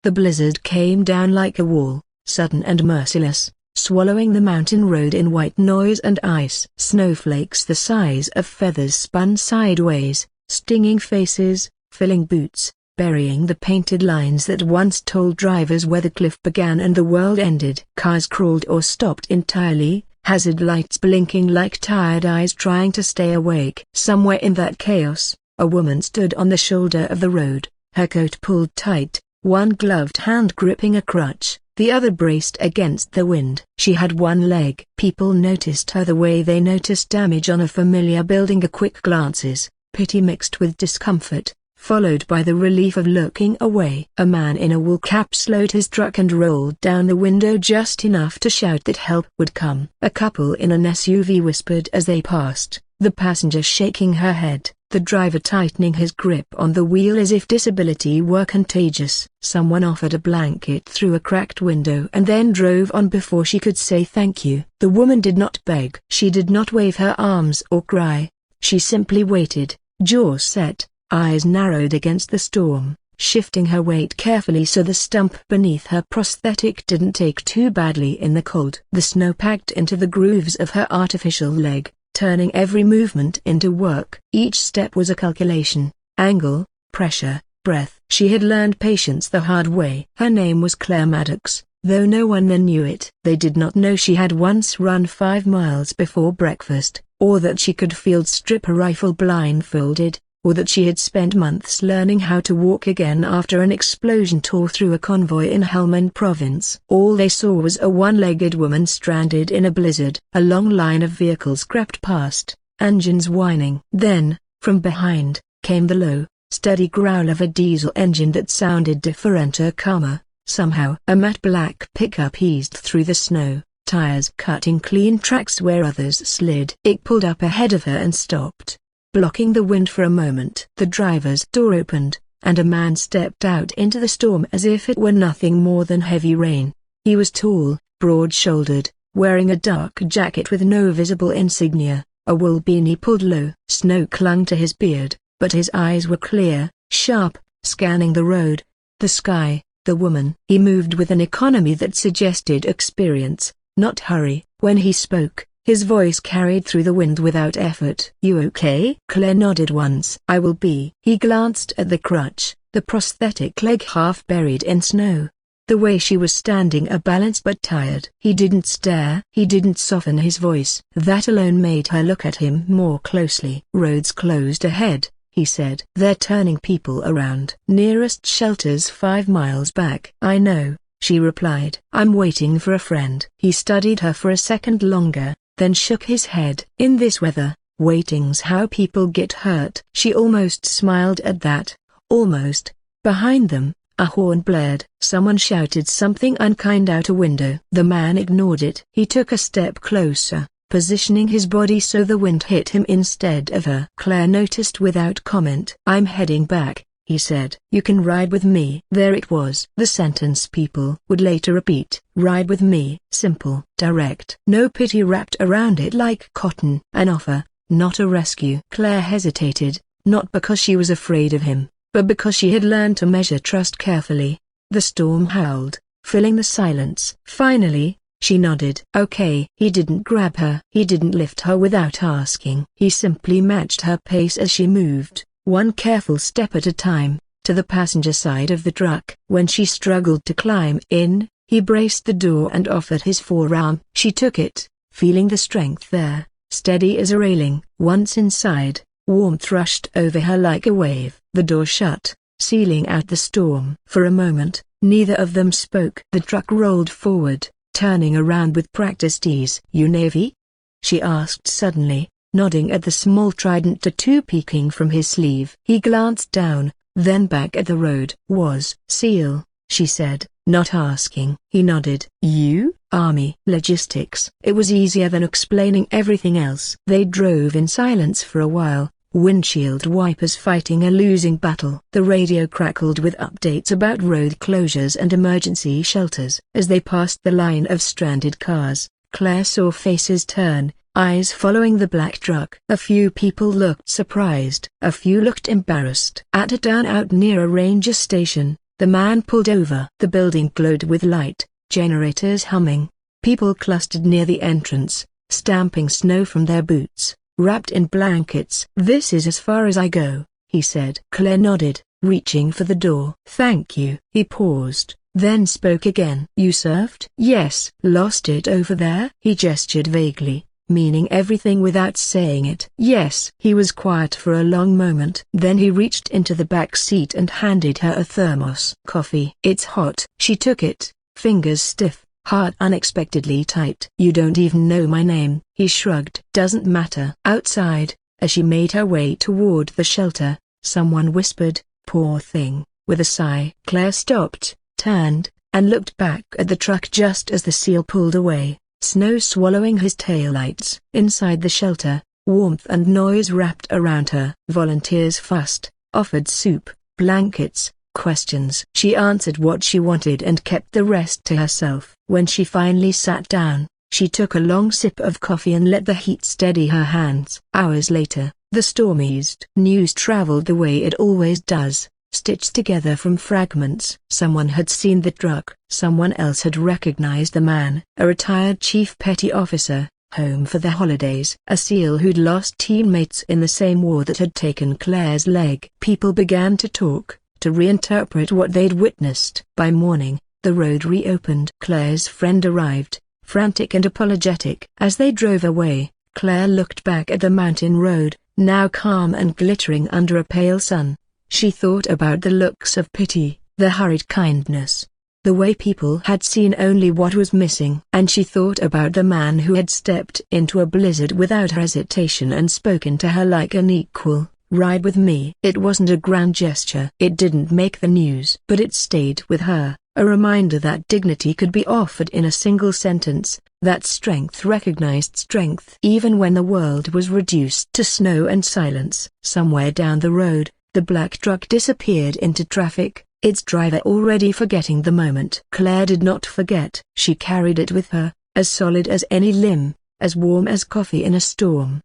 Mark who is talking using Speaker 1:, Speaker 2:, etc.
Speaker 1: The blizzard came down like a wall, sudden and merciless, swallowing the mountain road in white noise and ice. Snowflakes the size of feathers spun sideways, stinging faces, filling boots, burying the painted lines that once told drivers where the cliff began and the world ended. Cars crawled or stopped entirely, hazard lights blinking like tired eyes trying to stay awake. Somewhere in that chaos, a woman stood on the shoulder of the road, her coat pulled tight, one gloved hand gripping a crutch, the other braced against the wind. She had one leg. People noticed her the way they noticed damage on a familiar building. A quick glances, pity mixed with discomfort, followed by the relief of looking away. A man in a wool cap slowed his truck and rolled down the window just enough to shout that help would come. A couple in an SUV whispered as they passed, the passenger shaking her head, the driver tightening his grip on the wheel as if disability were contagious. Someone offered a blanket through a cracked window and then drove on before she could say thank you. The woman did not beg. She did not wave her arms or cry. She simply waited, jaws set, eyes narrowed against the storm, shifting her weight carefully so the stump beneath her prosthetic didn't take too badly in the cold. The snow packed into the grooves of her artificial leg, turning every movement into work. Each step was a calculation, angle, pressure, breath. She had learned patience the hard way. Her name was Claire Maddox, though no one then knew it. They did not know she had once run 5 miles before breakfast, or that she could field strip a rifle blindfolded, or that she had spent months learning how to walk again after an explosion tore through a convoy in Helmand province. All they saw was a one-legged woman stranded in a blizzard. A long line of vehicles crept past, engines whining. Then, from behind, came the low, steady growl of a diesel engine that sounded differenter, calmer, somehow. A matte black pickup eased through the snow, tires cutting clean tracks where others slid. It pulled up ahead of her and stopped, blocking the wind for a moment. The driver's door opened, and a man stepped out into the storm as if it were nothing more than heavy rain. He was tall, broad-shouldered, wearing a dark jacket with no visible insignia, a wool beanie pulled low. Snow clung to his beard, but his eyes were clear, sharp, scanning the road, the sky, the woman. He moved with an economy that suggested experience, not hurry. When he spoke, his voice carried through the wind without effort. "You okay?" Claire nodded once. "I will be." He glanced at the crutch, the prosthetic leg half buried in snow. The way she was standing, a balanced but tired. He didn't stare. He didn't soften his voice. That alone made her look at him more closely. "Roads closed ahead," he said. "They're turning people around. Nearest shelter's 5 miles back." "I know," she replied. "I'm waiting for a friend." He studied her for a second longer, then shook his head. "In this weather, waiting's how people get hurt." She almost smiled at that, almost. Behind them, a horn blared. Someone shouted something unkind out a window. The man ignored it. He took a step closer, positioning his body so the wind hit him instead of her. Claire noticed without comment. "I'm heading back," he said. "You can ride with me." There it was. The sentence people would later repeat. Ride with me. Simple, direct. No pity wrapped around it like cotton. An offer, not a rescue. Claire hesitated, not because she was afraid of him, but because she had learned to measure trust carefully. The storm howled, filling the silence. Finally, she nodded. "Okay." He didn't grab her. He didn't lift her without asking. He simply matched her pace as she moved, one careful step at a time, to the passenger side of the truck. When she struggled to climb in, he braced the door and offered his forearm. She took it, feeling the strength there, steady as a railing. Once inside, warmth rushed over her like a wave. The door shut, sealing out the storm. For a moment, neither of them spoke. The truck rolled forward, turning around with practiced ease. "You Navy?" she asked suddenly, nodding at the small trident tattoo peeking from his sleeve. He glanced down, then back at the road. "Was SEAL," she said, not asking. He nodded. "You?" "Army." "Logistics." It was easier than explaining everything else. They drove in silence for a while, windshield wipers fighting a losing battle. The radio crackled with updates about road closures and emergency shelters. As they passed the line of stranded cars, Claire saw faces turn, eyes following the black truck. A few people looked surprised. A few looked embarrassed. At a turnout near a ranger station, The man pulled over. The building glowed with light, generators humming. People clustered near the entrance, stamping snow from their boots, wrapped in blankets. "This is as far as I go," he said. Claire nodded, reaching for the door. "Thank you." He paused, then spoke again. "You surfed?" "Yes." "Lost it over there?" He gestured vaguely, meaning everything without saying it. "Yes." He was quiet for a long moment. Then he reached into the back seat and handed her a thermos. "Coffee." "It's hot." She took it, fingers stiff, heart unexpectedly tight. "You don't even know my name." He shrugged. "Doesn't matter." Outside, as she made her way toward the shelter, someone whispered, "Poor thing," with a sigh. Claire stopped, turned, and looked back at the truck just as the seal pulled away, snow swallowing his taillights. Inside the shelter, warmth and noise wrapped around her. Volunteers fussed, offered soup, blankets, questions. She answered what she wanted and kept the rest to herself. When she finally sat down, she took a long sip of coffee and let the heat steady her hands. Hours later, the storm eased. News traveled the way it always does, stitched together from fragments. Someone had seen the truck. Someone else had recognized the man. A retired chief petty officer, home for the holidays. A SEAL who'd lost teammates in the same war that had taken Claire's leg. People began to talk, to reinterpret what they'd witnessed. By morning, the road reopened. Claire's friend arrived, frantic and apologetic. As they drove away, Claire looked back at the mountain road, now calm and glittering under a pale sun. She thought about the looks of pity, the hurried kindness, the way people had seen only what was missing. And she thought about the man who had stepped into a blizzard without hesitation and spoken to her like an equal. "Ride with me." It wasn't a grand gesture. It didn't make the news. But it stayed with her, a reminder that dignity could be offered in a single sentence, that strength recognized strength even when the world was reduced to snow and silence. Somewhere down the road, the black truck disappeared into traffic, its driver already forgetting the moment. Claire did not forget. She carried it with her, as solid as any limb, as warm as coffee in a storm.